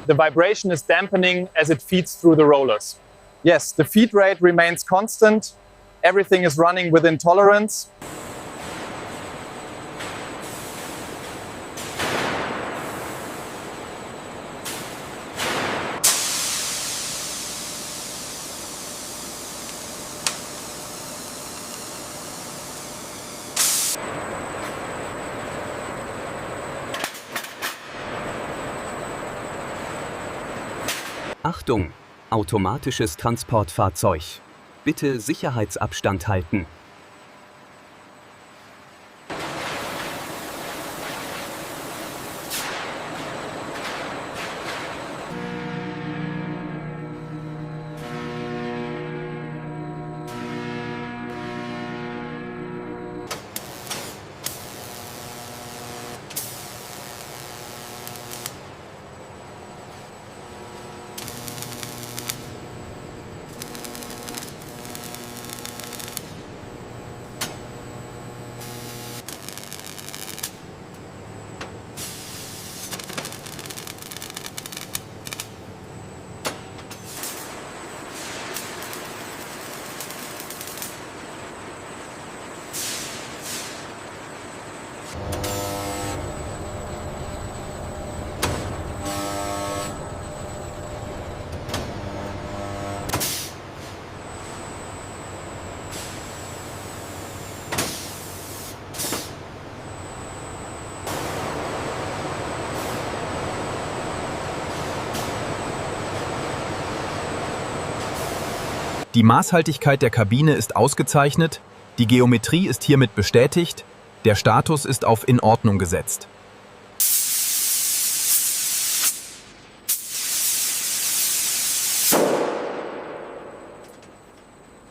The vibration is dampening as it feeds through the rollers. Yes, the feed rate remains constant. Everything is running within tolerance. Achtung! Automatisches Transportfahrzeug. Bitte Sicherheitsabstand halten. Die Maßhaltigkeit der Kabine ist ausgezeichnet, die Geometrie ist hiermit bestätigt, der Status ist auf in Ordnung gesetzt.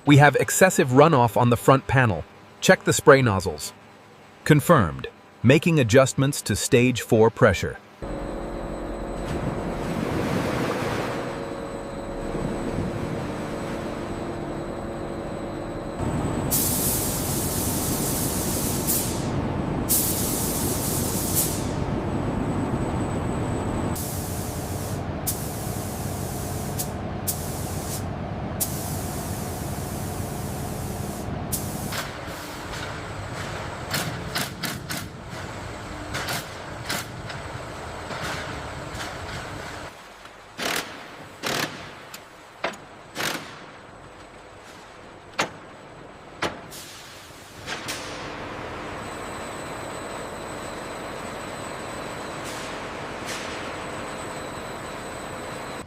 We have excessive runoff on the front panel. Check the spray nozzles. Confirmed. Making adjustments to stage 4 pressure.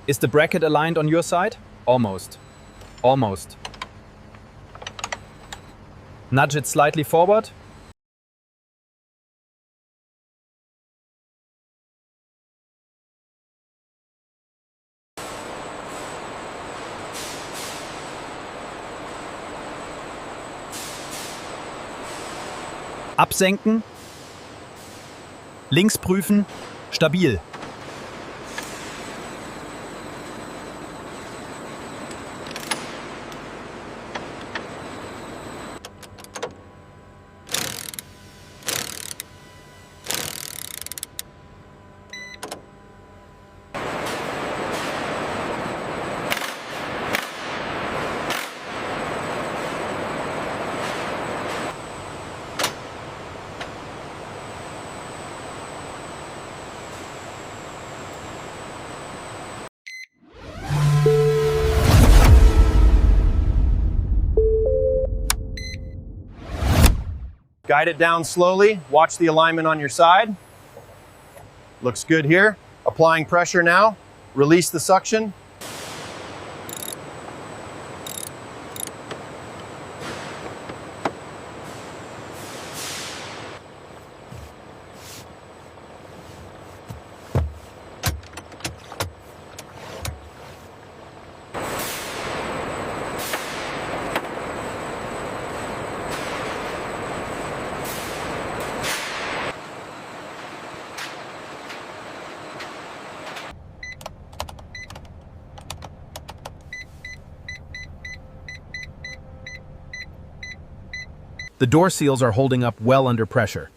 Is the bracket aligned on your side? Almost. Almost. Nudge it slightly forward. Absenken. Links prüfen. Stabil. Guide it down slowly. Watch the alignment on your side. Looks good here. Applying pressure now. Release the suction. The door seals are holding up well under pressure.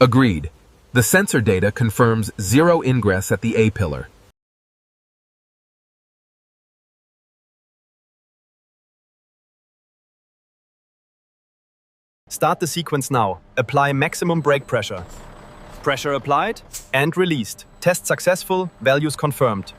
Agreed. The sensor data confirms zero ingress at the A pillar. Start the sequence now. Apply maximum brake pressure. Pressure applied and released. Test successful, values confirmed.